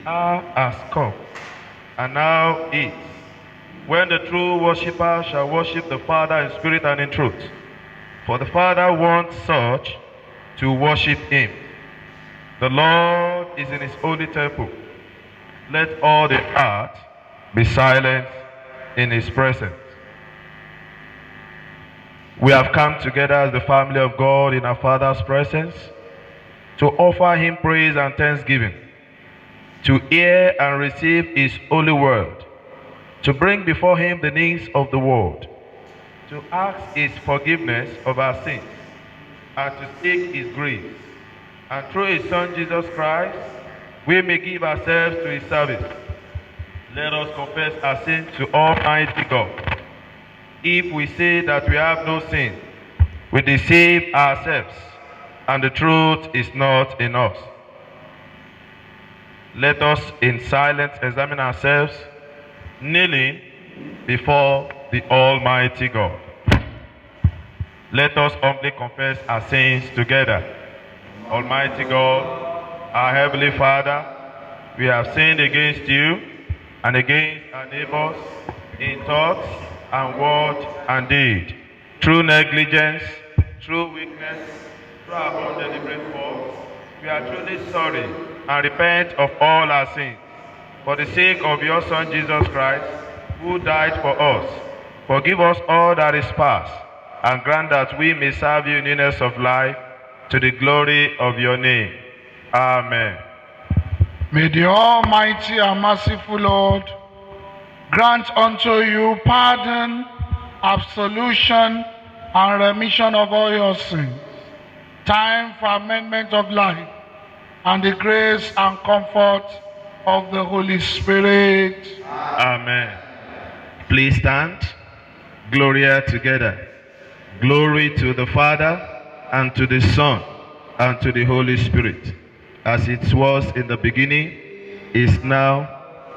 hour has come, and now is, when the true worshipper shall worship the Father in spirit and in truth. For the Father wants such to worship him. The Lord is in his holy temple. Let all the earth be silent in his presence. We have come together as the family of God in our Father's presence to offer him praise and thanksgiving, to hear and receive his holy word, to bring before him the needs of the world, to ask his forgiveness of our sins, and to seek his grace. And through his Son Jesus Christ, we may give ourselves to his service. Let us confess our sins to Almighty God. If we say that we have no sin, we deceive ourselves, and the truth is not in us. Let us in silence examine ourselves, kneeling before the Almighty God. Let us humbly confess our sins together. Almighty God, our Heavenly Father, we have sinned against you and against our neighbors in thoughts and word and deed, through negligence, through weakness, through our own deliberate faults. We are truly sorry and repent of all our sins. For the sake of your Son Jesus Christ, who died for us, forgive us all that is past, and grant that we may serve you in newness of life, to the glory of your name. Amen. May the Almighty and merciful Lord grant unto you pardon, absolution, and remission of all your sins, time for amendment of life, and the grace and comfort of the Holy Spirit. Amen. Please stand. Gloria together. Glory to the Father, and to the Son, and to the Holy Spirit, as it was in the beginning, is now,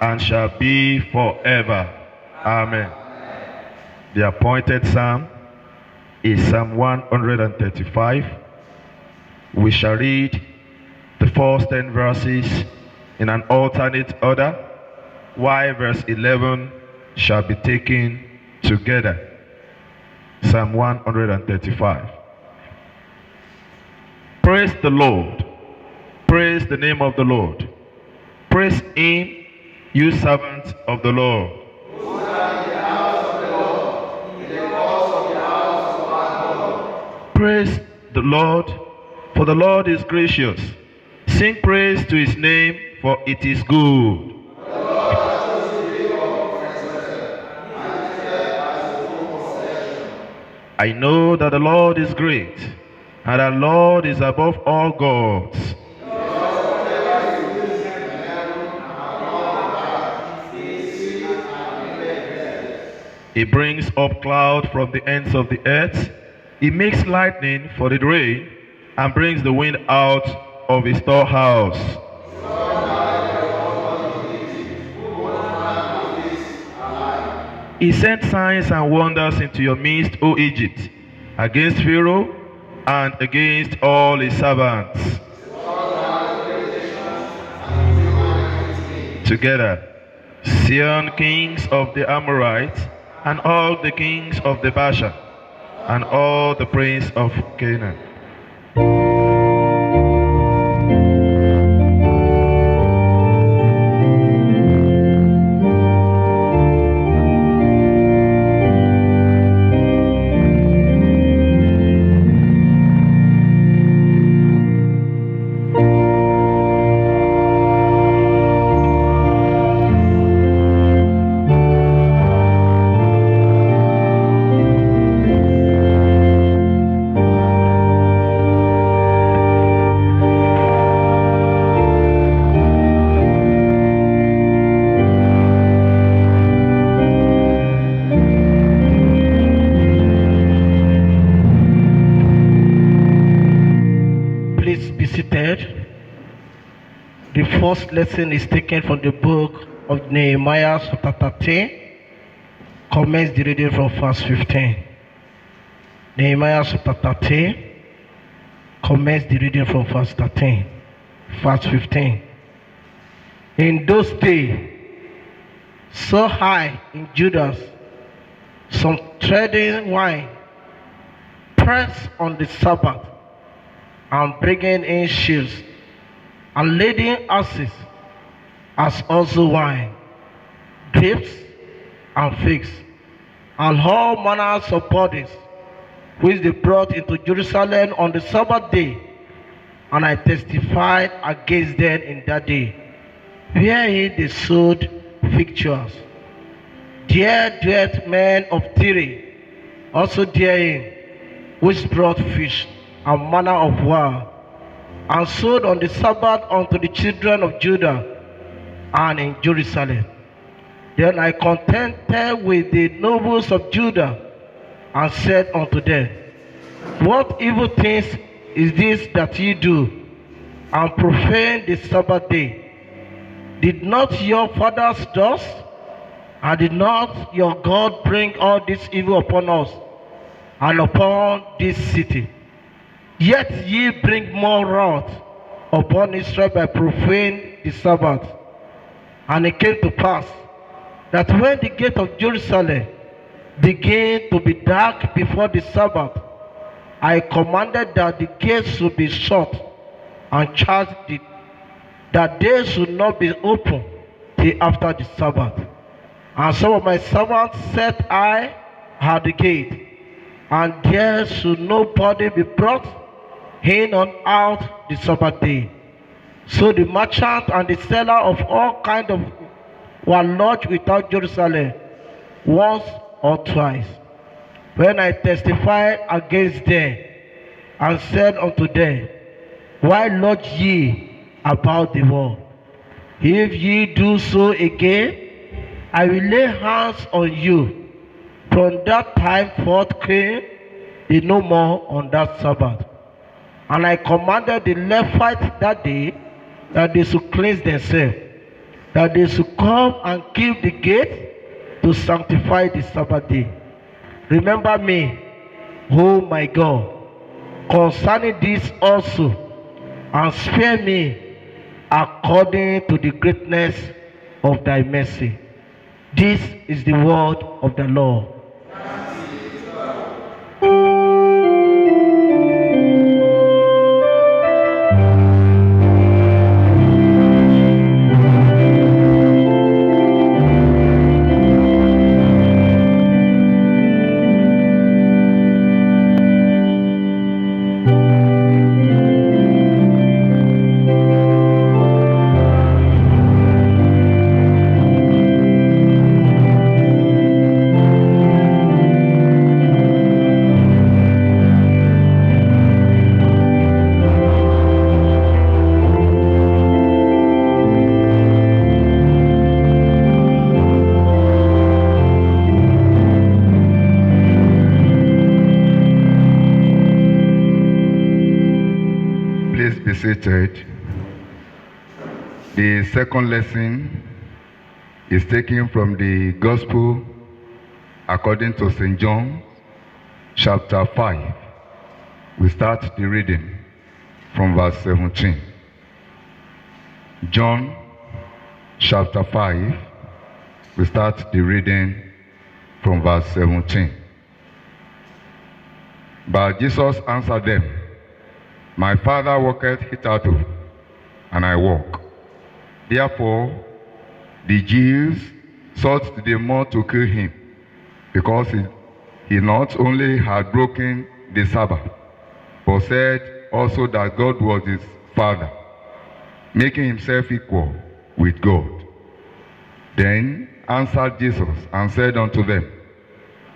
and shall be forever. Amen. The appointed psalm is Psalm 135. We shall read the first 10 verses in an alternate order, while verse 11 shall be taken together. Psalm 135. Praise the Lord. Praise the name of the Lord. Praise him, you servants of the Lord. Who are in the house of the Lord, in the courts of the house of our God. Praise the Lord, for the Lord is gracious. Sing praise to his name, for it is good. The Lord has chosen Jacob for his possession, and Israel as his own possession. I know that the Lord is great, and the Lord is above all gods. He brings up cloud from the ends of the earth. He makes lightning for the rain, and brings the wind out of his storehouse. He sent signs and wonders into your midst, O Egypt, against Pharaoh and against all his servants. Together, Sion, kings of the Amorites, and all the kings of the Bashan, and all the princes of Canaan. The first lesson is taken from the book of Nehemiah chapter 13. Commence the reading from verse 15. Nehemiah chapter 13. Commence the reading from verse 13. Verse 15. In those days, so high in Judas, some treading wine, pressed on the Sabbath, and bringing in sheaves, and leading asses, as also wine, grapes, and figs, and all manners of bodies, which they brought into Jerusalem on the Sabbath day. And I testified against them in that day, wherein they sowed victuals. There dwelt men of Tyre, also therein, which brought fish and manner of wild, and sowed on the Sabbath unto the children of Judah and in Jerusalem. Then I contended with the nobles of Judah, and said unto them, What evil things is this that ye do, and profane the Sabbath day? Did not your fathers thus? And did not your God bring all this evil upon us, and upon this city? Yet ye bring more wrath upon Israel by profaning the Sabbath. And it came to pass, that when the gate of Jerusalem began to be dark before the Sabbath, I commanded that the gates should be shut, and charged that they should not be opened till after the Sabbath. And some of my servants set I at the gate, and there should nobody be brought in and out the Sabbath day. So the merchant and the seller of all kinds of were lodged without Jerusalem once or twice. When I testified against them, and said unto them, Why lodge ye about the wall? If ye do so again, I will lay hands on you. From that time forth came they no more on that Sabbath. And I commanded the Levites that day that they should cleanse themselves, that they should come and keep the gate to sanctify the Sabbath day. Remember me, O my God, concerning this also, and spare me according to the greatness of thy mercy. This is the word of the Lord. Seated. The second lesson is taken from the Gospel according to St. John, chapter 5. We start the reading from verse 17. John, chapter 5. We start the reading from verse 17. But Jesus answered them, My Father worketh hitherto, and I walk. Therefore, the Jews sought the more to kill him, because he not only had broken the Sabbath, but said also that God was his Father, making himself equal with God. Then answered Jesus and said unto them,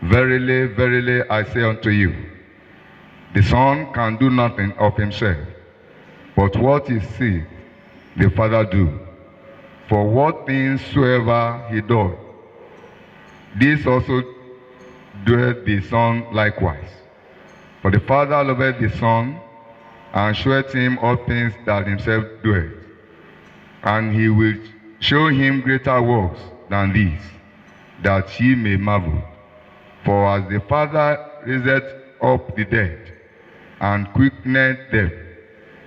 Verily, verily, I say unto you, the Son can do nothing of himself, but what he seeth the Father do. For what things soever he doth, this also doeth the Son likewise. For the Father loveth the Son, and showeth him all things that himself doeth. And he will show him greater works than these, that ye may marvel. For as the Father raiseth up the dead, and quickeneth them,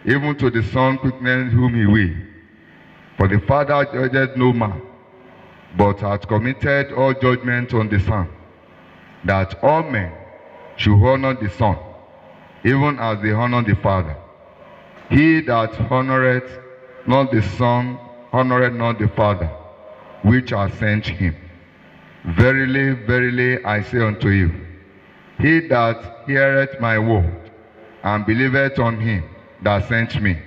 even to the Son quickeneth whom he will. For the Father judged no man, but hath committed all judgment on the Son, that all men should honor the Son, even as they honor the Father. He that honoreth not the Son honoreth not the Father, which hath sent him. Verily, verily, I say unto you, he that heareth my word, and believeth on him that sent me,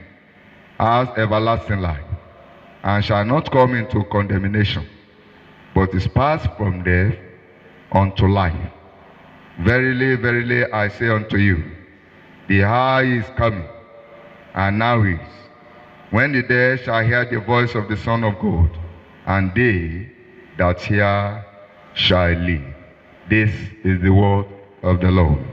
has everlasting life, and shall not come into condemnation, but is passed from death unto life. Verily, verily, I say unto you, the hour is coming, and now is, when the dead shall hear the voice of the Son of God, and they that hear shall live. This is the word of the Lord.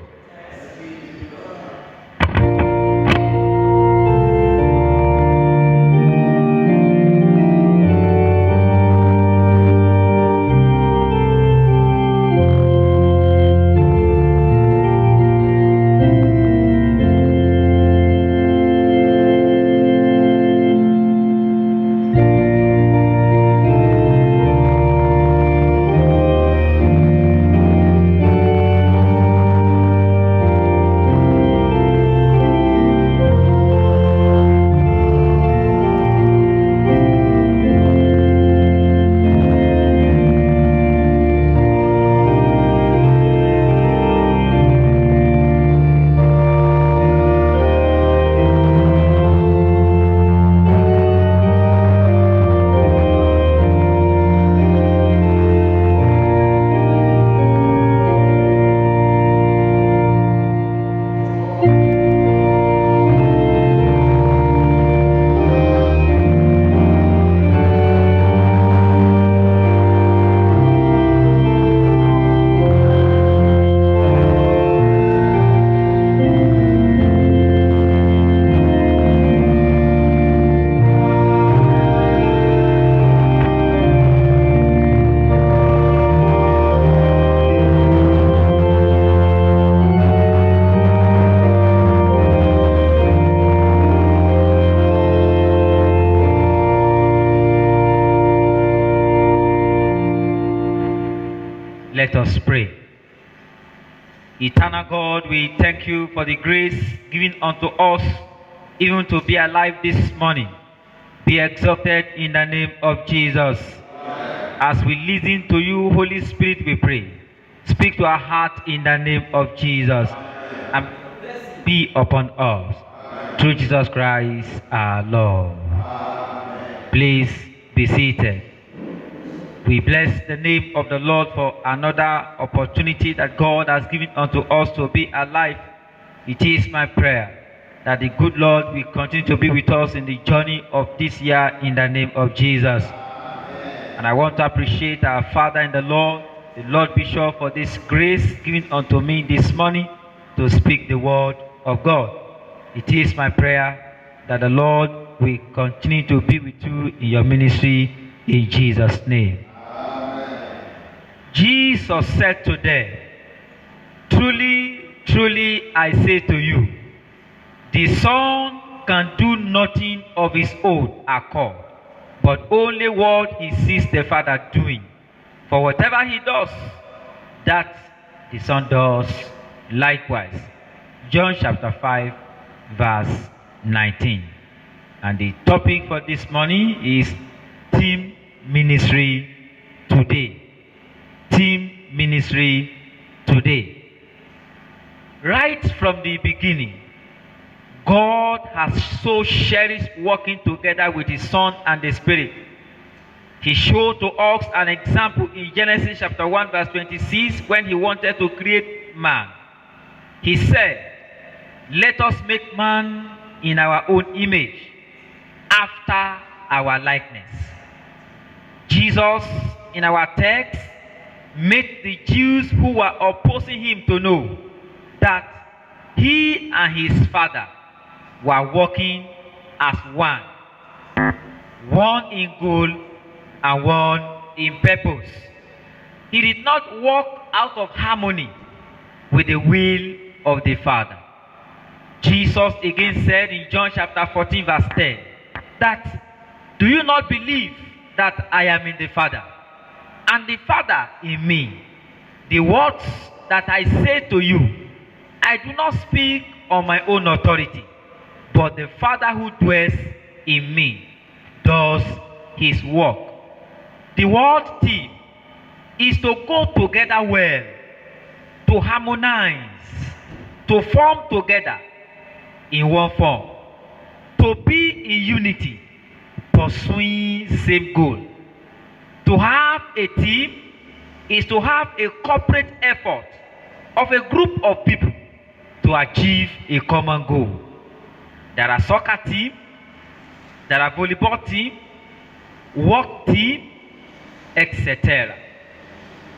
Let us pray. Eternal God, we thank you for the grace given unto us even to be alive this morning. Be exalted in the name of Jesus. As we listen to you, Holy Spirit, we pray. Speak to our heart in the name of Jesus. And be upon us. Through Jesus Christ our Lord. Please be seated. We bless the name of the Lord for another opportunity that God has given unto us to be alive. It is my prayer that the good Lord will continue to be with us in the journey of this year in the name of Jesus. And I want to appreciate our Father in the Lord Bishop, for this grace given unto me this morning to speak the word of God. It is my prayer that the Lord will continue to be with you in your ministry in Jesus' name. Jesus said to them, truly, truly, I say to you, the Son can do nothing of his own accord, but only what he sees the Father doing. For whatever he does, that the Son does likewise. John chapter 5, verse 19. And the topic for this morning is Team Ministry Today. Team Ministry Today. Right from the beginning, God has so cherished working together with his Son and the Spirit. He showed to us an example in Genesis chapter 1 verse 26 when he wanted to create man. He said, let us make man in our own image, after our likeness. Jesus, in our text, made the Jews who were opposing him to know that he and his Father were working as one. One in goal and one in purpose. He did not work out of harmony with the will of the Father. Jesus again said in John chapter 14 verse 10 that Do you not believe that I am in the Father, and the Father in me? The words that I say to you, I do not speak on my own authority, but the Father who dwells in me does his work. The word team is to go together well, to harmonize, to form together in one form, to be in unity, pursuing same goal. To have a team is to have a corporate effort of a group of people to achieve a common goal. There are soccer team, there are volleyball team, work team, etc.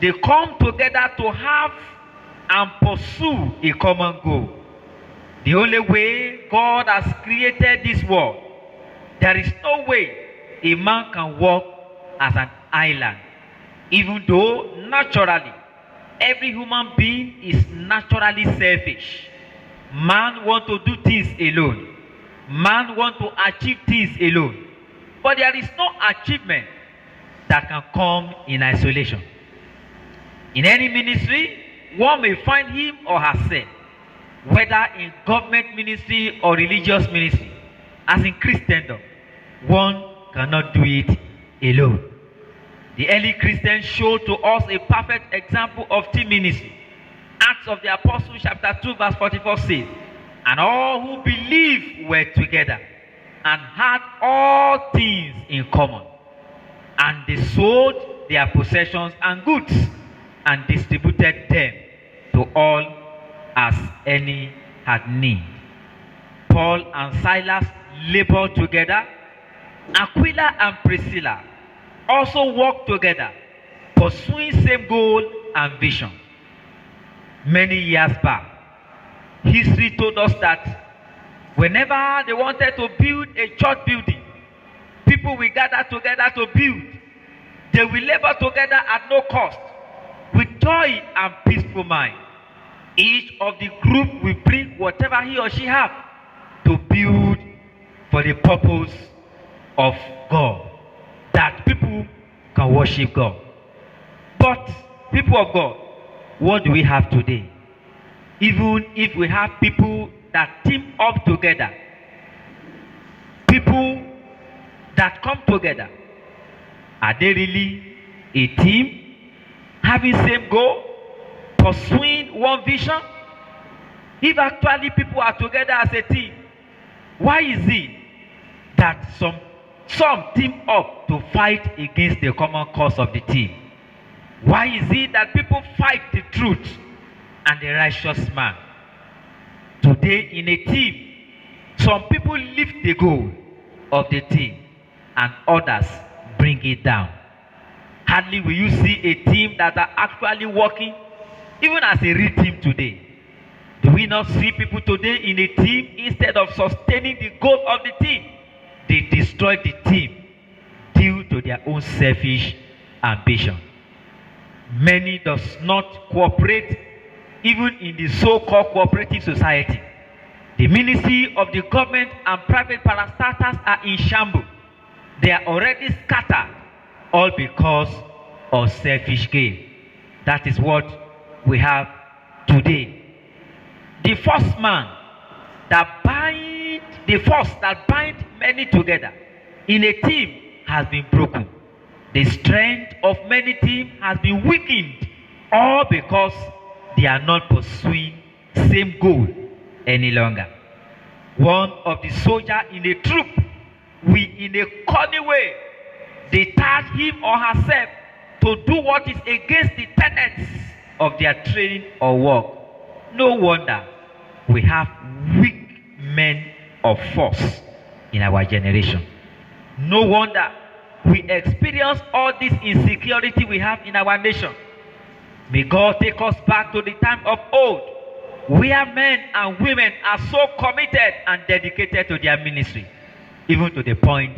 They come together to have and pursue a common goal. The only way God has created this world, there is no way a man can walk as an island. Even though naturally, every human being is naturally selfish. Man wants to do things alone. Man wants to achieve things alone. But there is no achievement that can come in isolation. In any ministry, one may find him or herself, whether in government ministry or religious ministry, as in Christendom, one cannot do it alone. The early Christians showed to us a perfect example of team ministry. Acts of the Apostles chapter 2 verse 44 says, and all who believed were together and had all things in common. And they sold their possessions and goods and distributed them to all as any had need. Paul and Silas labored together. Aquila and Priscilla also worked together, pursuing same goal and vision. Many years back, history told us that whenever they wanted to build a church building, people will gather together to build. They will labor together at no cost, with joy and peaceful mind. Each of the group will bring whatever he or she has to build for the purpose of God, that people can worship God. But people of God, what do we have today? Even if we have people that team up together, people that come together, are they really a team, having same goal, pursuing one vision? If actually people are together as a team, why is it that some team up to fight against the common cause of the team? Why is it that people fight the truth and the righteous man? Today in a team, some people lift the goal of the team and others bring it down. Hardly will you see a team that are actually working even as a real team today. Do we not see people today in a team, instead of sustaining the goal of the team, they destroy the team due to their own selfish ambition? Many does not cooperate even in the so-called cooperative society. The ministry of the government and private parastatals are in shambles. They are already scattered, all because of selfish gain. That is what we have today. The first man that bind many together in a team has been broken. The strength of many teams has been weakened, all because they are not pursuing same goal any longer. One of the soldiers in a troop will, in a cunning way, detach him or herself to do what is against the tenets of their training or work. No wonder we have weak men of force in our generation. No wonder we experience all this insecurity we have in our nation. May God take us back to the time of old, where men and women are so committed and dedicated to their ministry, even to the point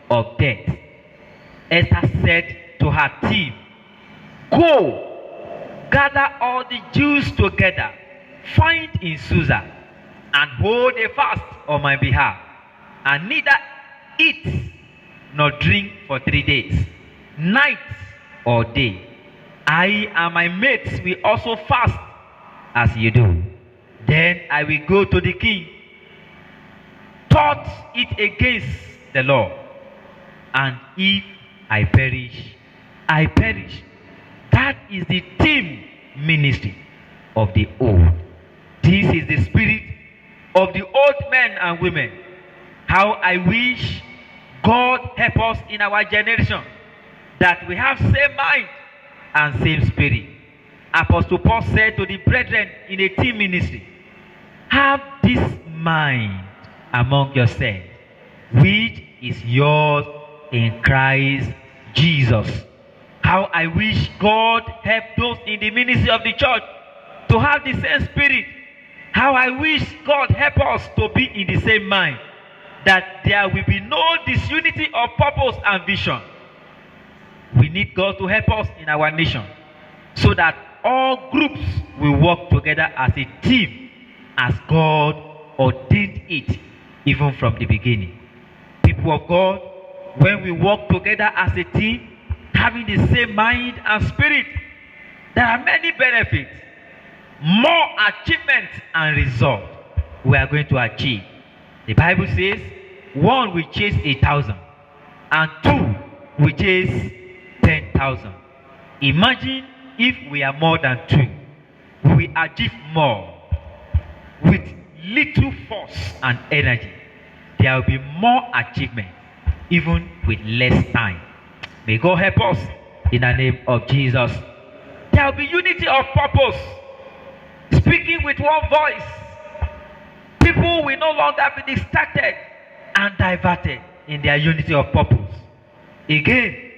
of death. Esther said to her team, "Go, gather all the Jews together, find in Susa, and hold a fast on my behalf, and neither eat nor drink for 3 days, night or day. I and my mates will also fast as you do. Then I will go to the king, taught it against the law. And if I perish, I perish. That is the team ministry of the old. This is the spirit of the old men and women. How I wish God help us in our generation, that we have same mind and same spirit. Apostle Paul said to the brethren in a team ministry, have this mind among yourselves, which is yours in Christ Jesus. How I wish God help those in the ministry of the church to have the same spirit. How I wish God help us to be in the same mind, that there will be no disunity of purpose and vision. We need God to help us in our nation, so that all groups will work together as a team, as God ordained it even from the beginning. People of God, when we work together as a team, having the same mind and spirit, there are many benefits, more achievements and results we are going to achieve. The Bible says, one will chase 1,000, and two will chase 10,000. Imagine if we are more than two, we will achieve more with little force and energy. There will be more achievement, even with less time. May God help us in the name of Jesus. There will be unity of purpose, speaking with one voice. People will no longer be distracted and diverted in their unity of purpose. Again,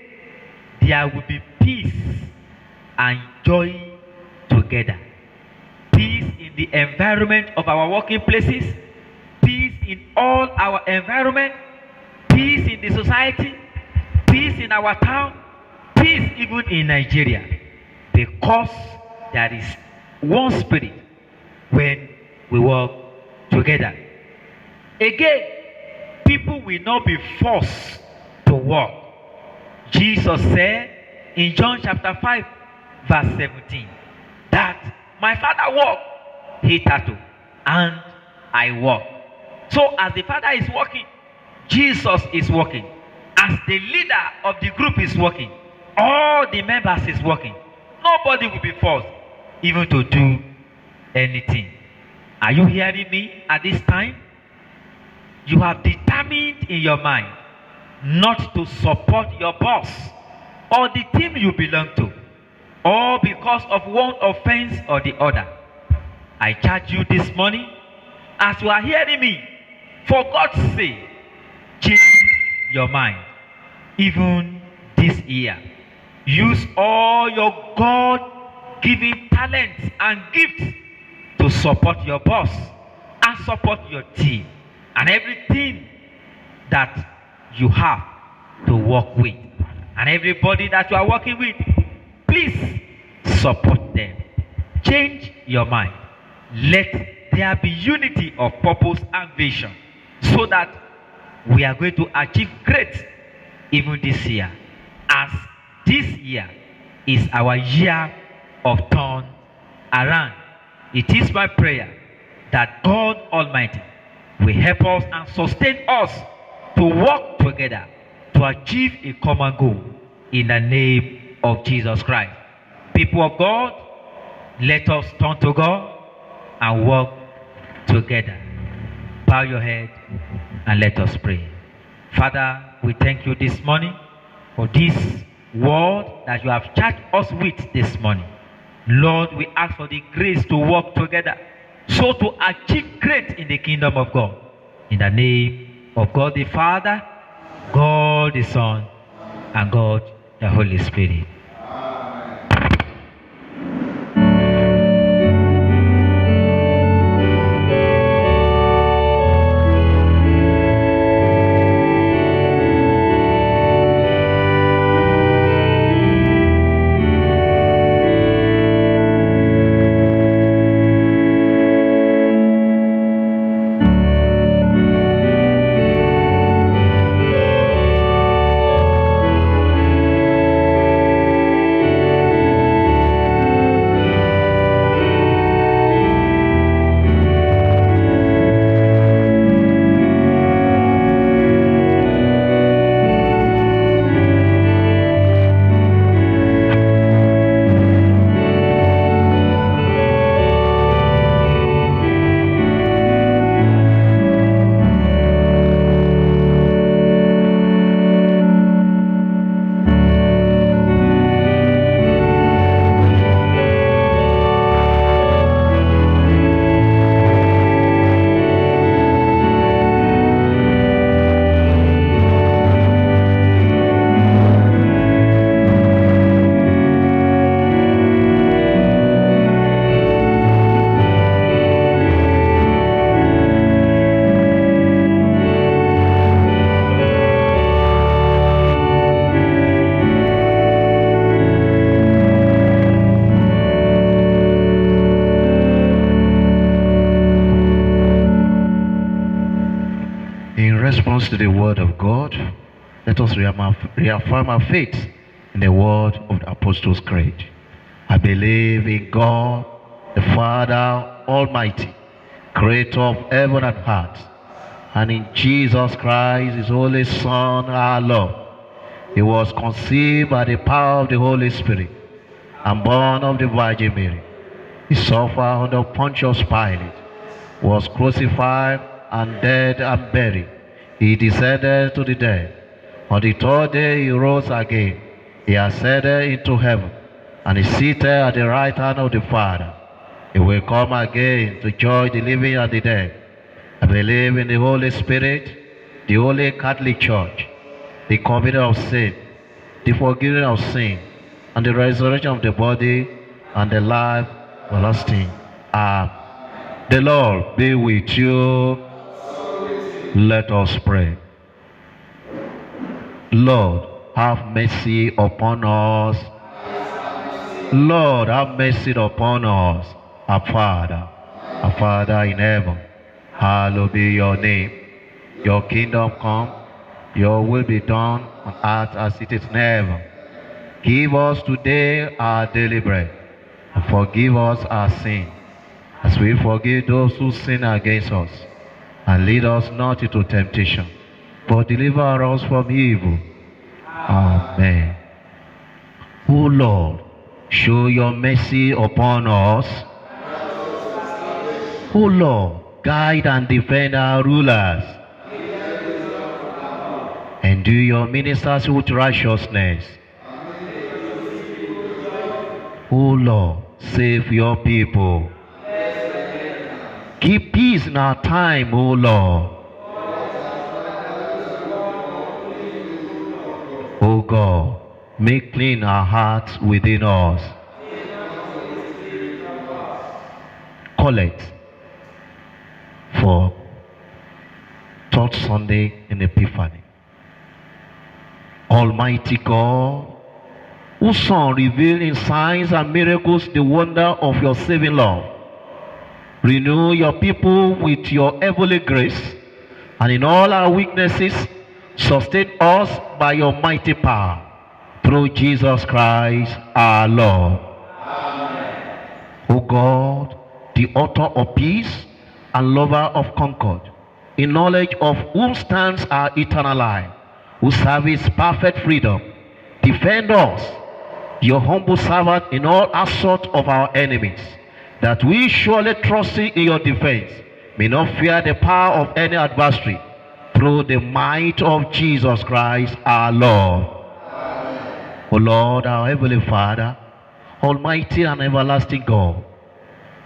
there will be peace and joy together. Peace in the environment of our working places, peace in all our environment, peace in the society, peace in our town, peace even in Nigeria, because there is one spirit when we work together. Again, people will not be forced to work. Jesus said in John chapter 5 verse 17 that my Father worked hitherto and I work. So as the Father is working, Jesus is working. As the leader of the group is working, all the members is working. Nobody will be forced even to do anything. Are you hearing me at this time? You have determined in your mind not to support your boss or the team you belong to, or because of one offense or the other. I charge you this morning, as you are hearing me, for God's sake, change your mind. Even this year, use all your God-given talents and gifts to support your boss and support your team and everything that you have to work with, and everybody that you are working with. Please support them. Change your mind. Let there be unity of purpose and vision, so that we are going to achieve great even this year, as this year is our year of turn around. It is my prayer that God Almighty will help us and sustain us to work together to achieve a common goal in the name of Jesus Christ. People of God, let us turn to God and work together. Bow your head and let us pray. Father, we thank you this morning for this word that you have charged us with this morning. Lord, we ask for the grace to work together, so to achieve great in the kingdom of God. In the name of God the Father, God the Son, and God the Holy Spirit. to the word of God. Let us reaffirm our faith in the word of the Apostles' Creed. I believe in God, the Father Almighty, creator of heaven and earth, and in Jesus Christ, his only Son, our Lord. He was conceived by the power of the Holy Spirit and born of the Virgin Mary. He suffered under Pontius Pilate, was crucified and dead and buried. He descended to the dead. On the third day he rose again. He ascended into heaven and is seated at the right hand of the Father. He will come again to judge the living and the dead. I believe in the Holy Spirit, the Holy Catholic Church, the communion of sin, the forgiving of sin, and the resurrection of the body, and the life everlasting. The Lord be with you. Let us pray. Lord, have mercy upon us. Lord, have mercy upon us. Our Father in heaven, hallowed be your name. Your kingdom come, your will be done on earth as it is in heaven. Give us today our daily bread, and forgive us our sin, as we forgive those who sin against us. And lead us not into temptation, but deliver us from evil. Amen. O Lord, show your mercy upon us. O Lord, guide and defend our rulers. Endue your ministers with righteousness. O Lord, save your people. Keep peace in our time, O Lord. O God, make clean our hearts within us. Collect for third Sunday in Epiphany. Almighty God, whose Son revealed in signs and miracles the wonder of your saving love, renew your people with your heavenly grace, and in all our weaknesses, sustain us by your mighty power. Through Jesus Christ our Lord. Amen. O God, the author of peace and lover of concord, in knowledge of whom stands our eternal life, who serves perfect freedom, defend us, your humble servant, in all assault of our enemies, that we, surely trusting in your defense, may not fear the power of any adversary, through the might of Jesus Christ our Lord. Amen. O Lord, our heavenly Father, almighty and everlasting God,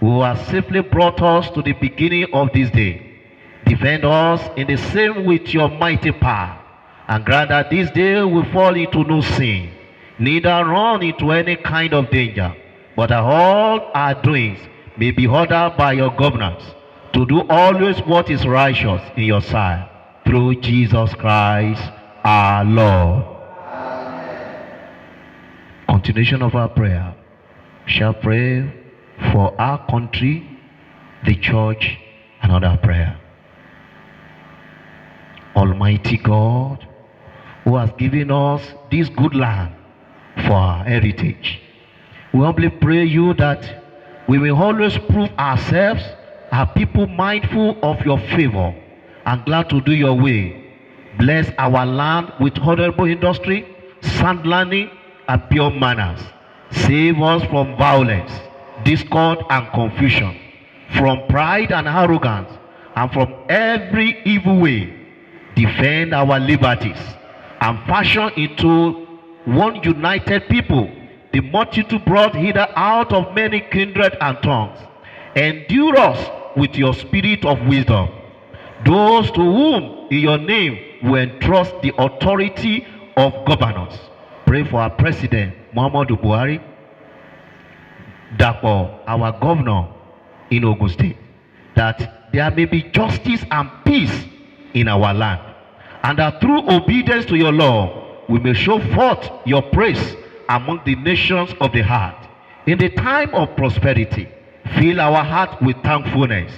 who has safely brought us to the beginning of this day, defend us in the same with your mighty power, and grant that this day we fall into no sin, neither run into any kind of danger, but that all our doings may be ordered by your governance, to do always what is righteous in your sight, through Jesus Christ our Lord. Amen. Continuation of our prayer. We shall pray for our country, the church, and other prayer. Almighty God, who has given us this good land for our heritage, we humbly pray you that we will always prove ourselves a people mindful of your favor and glad to do your will. Bless our land with honorable industry, sound learning, and pure manners. Save us from violence, discord, and confusion, from pride and arrogance, and from every evil way. Defend our liberties and fashion into one united people the multitude brought hither out of many kindred and tongues. Endure us with your spirit of wisdom, those to whom in your name we entrust the authority of governance. Pray for our President Muhammadu Buhari, Dapo, our governor in Ogun State, that there may be justice and peace in our land, and that through obedience to your law we may show forth your praise among the nations of the heart. In the time of prosperity, fill our heart with thankfulness,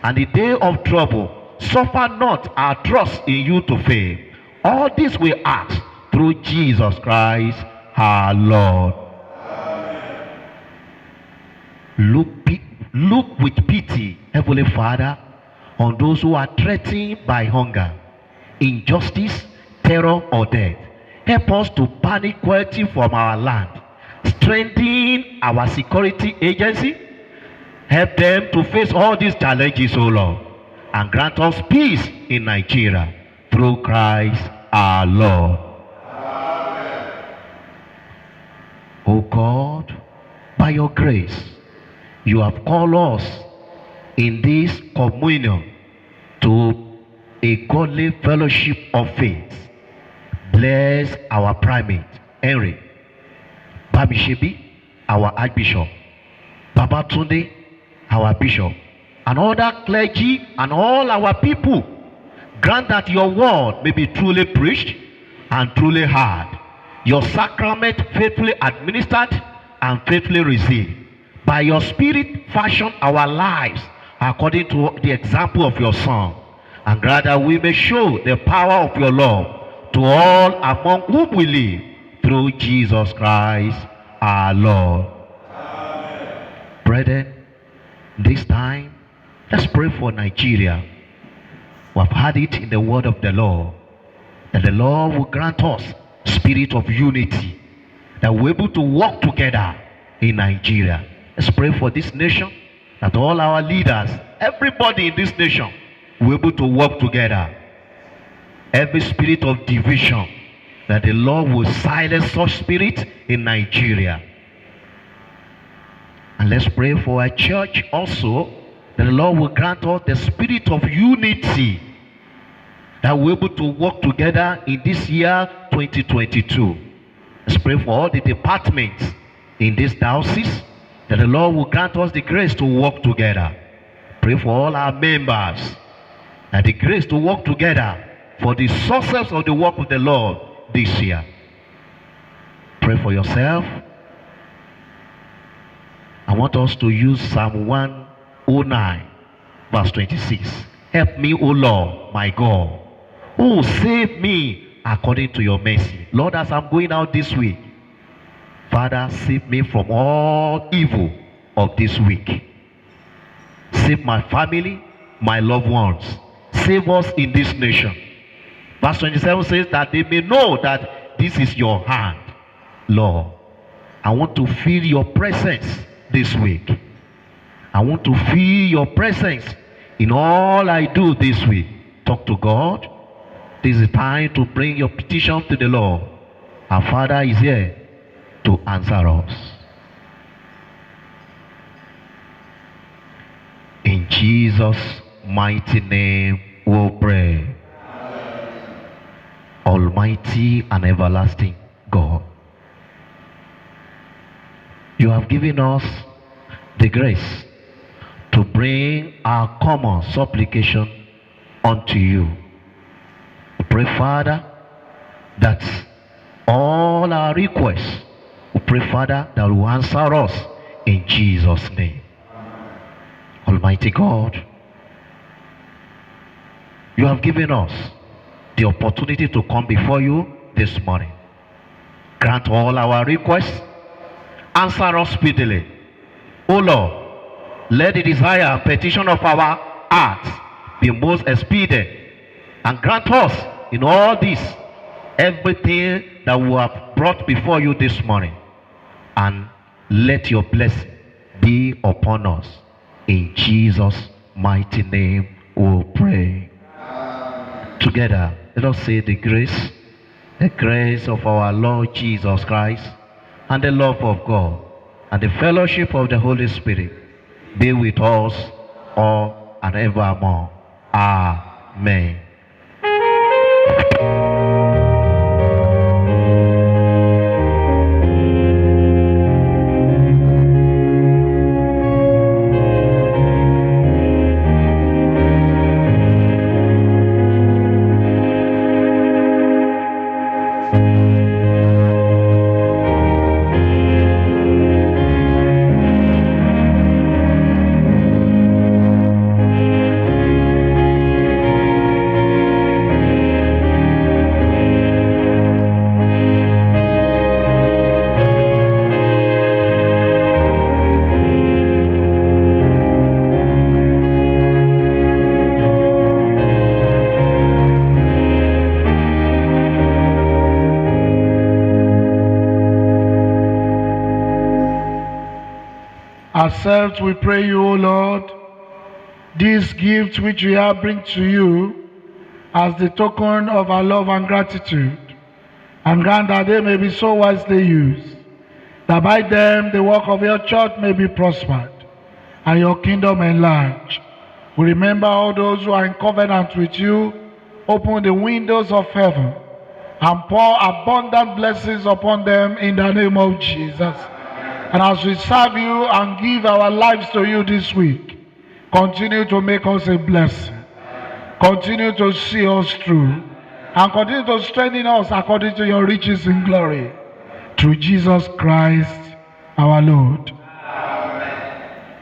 and the day of trouble, suffer not our trust in you to fail. All this we ask through Jesus Christ our Lord. Look with pity, Heavenly Father, on those who are threatened by hunger, injustice, terror, or death. Help us to ban equality from our land. Strengthen our security agency. Help them to face all these challenges, O Lord, and grant us peace in Nigeria through Christ our Lord. Amen. O God, by your grace, you have called us in this communion to a godly fellowship of faith. Bless our primate, Henry Bamishebi, our Archbishop, Babatunde, our Bishop, and other clergy and all our people. Grant that your word may be truly preached and truly heard, your sacrament faithfully administered and faithfully received. By your Spirit, fashion our lives according to the example of your Son, and grant that we may show the power of your love to all among whom we live, through Jesus Christ our Lord. Amen. Brethren, this time, let's pray for Nigeria. We have had it in the word of the Lord, that the Lord will grant us spirit of unity, that we're able to work together in Nigeria. Let's pray for this nation, that all our leaders, everybody in this nation, will be able to work together. Every spirit of division, that the Lord will silence such spirit in Nigeria. And let's pray for our church also, that the Lord will grant us the spirit of unity, that we're able to work together in this year 2022. Let's pray for all the departments in this diocese, that the Lord will grant us the grace to work together. Pray for all our members, and the grace to work together for the success of the work of the Lord this year. Pray for yourself. I want us to use Psalm 109, verse 26. Help me, O Lord, my God. Oh, save me according to your mercy. Lord, as I'm going out this week, Father, save me from all evil of this week. Save my family, my loved ones. Save us in this nation. Verse 27 says that they may know that this is your hand. Lord, I want to feel your presence this week. I want to feel your presence in all I do this week. Talk to God. This is time to bring your petition to the Lord. Our Father is here to answer us. In Jesus' mighty name we'll pray. Amen. Almighty and everlasting God, you have given us the grace to bring our common supplication unto you. We pray, Father, that all our requests, we pray, Father, that will answer us in Jesus' name. Almighty God, you have given us the opportunity to come before you this morning. Grant all our requests. Answer us speedily. O Lord, let the desire and petition of our hearts be most expedient, and grant us in all this everything that we have brought before you this morning, and let your blessing be upon us. In Jesus' mighty name we pray. Amen. Together, let us say the grace of our Lord Jesus Christ, and the love of God, and the fellowship of the Holy Spirit be with us all and evermore. Amen. Accept, we pray you, O Lord, this gift which we have bring to you as the token of our love and gratitude, and grant that they may be so wisely used, that by them the work of your church may be prospered, and your kingdom enlarged. We remember all those who are in covenant with you. Open the windows of heaven and pour abundant blessings upon them in the name of Jesus. And as we serve you and give our lives to you this week, continue to make us a blessing. Continue to see us through. And continue to strengthen us according to your riches in glory. Through Jesus Christ our Lord. Amen.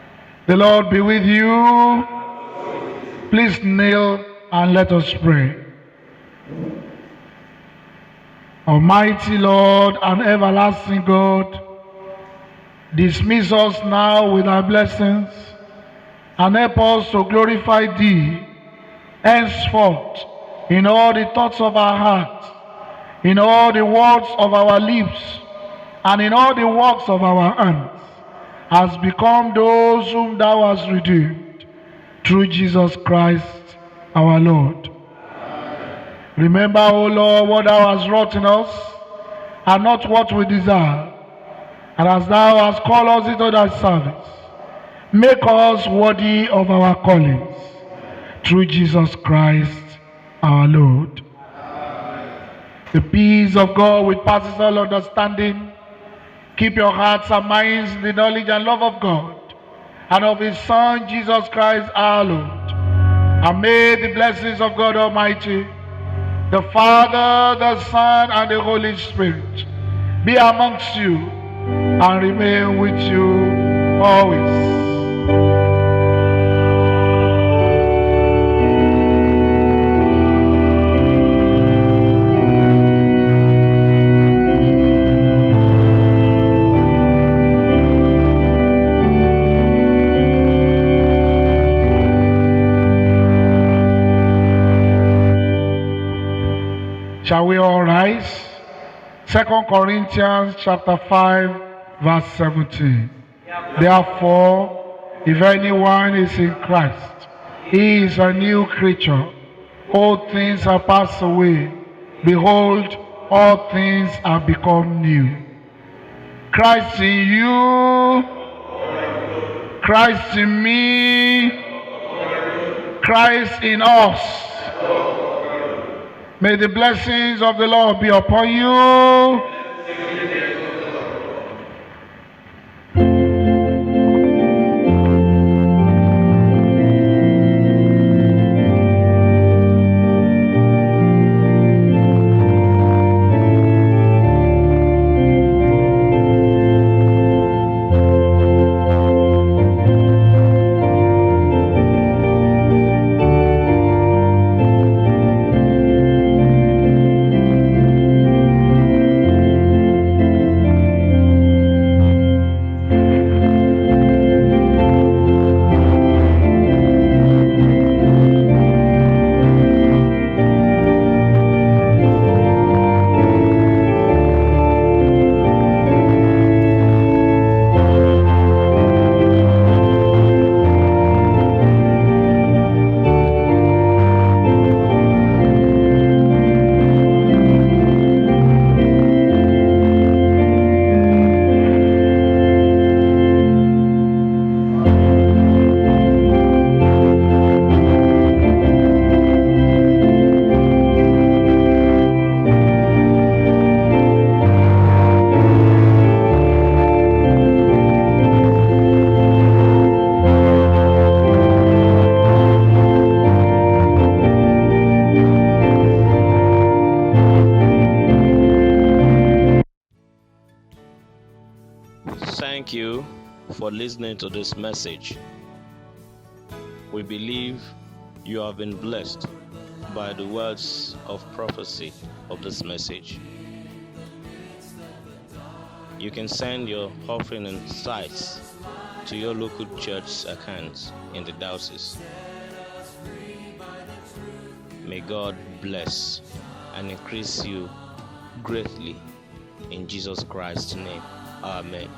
The Lord be with you. Please kneel and let us pray. Almighty Lord and everlasting God, dismiss us now with thy blessings and help us to glorify thee henceforth in all the thoughts of our hearts, in all the words of our lips, and in all the works of our hands, as become those whom thou hast redeemed, through Jesus Christ our Lord. Remember, O Lord, what thou hast wrought in us, and not what we desire. And as thou hast called us into thy service, make us worthy of our callings, through Jesus Christ our Lord. The peace of God which passes all understanding, keep your hearts and minds in the knowledge and love of God and of his Son, Jesus Christ our Lord. And may the blessings of God Almighty, the Father, the Son, and the Holy Spirit be amongst you and remain with you always. Shall we all rise? 2 Corinthians chapter 5, verse 17. Therefore, if anyone is in Christ, he is a new creature. All things are passed away. Behold, all things are become new. Christ in you, Christ in me, Christ in us. May the blessings of the Lord be upon you. Thank you for listening to this message. We believe you have been blessed by the words of prophecy of this message. You can send your offering and tithes to your local church account in the diocese. May God bless and increase you greatly in Jesus Christ's name. Amen.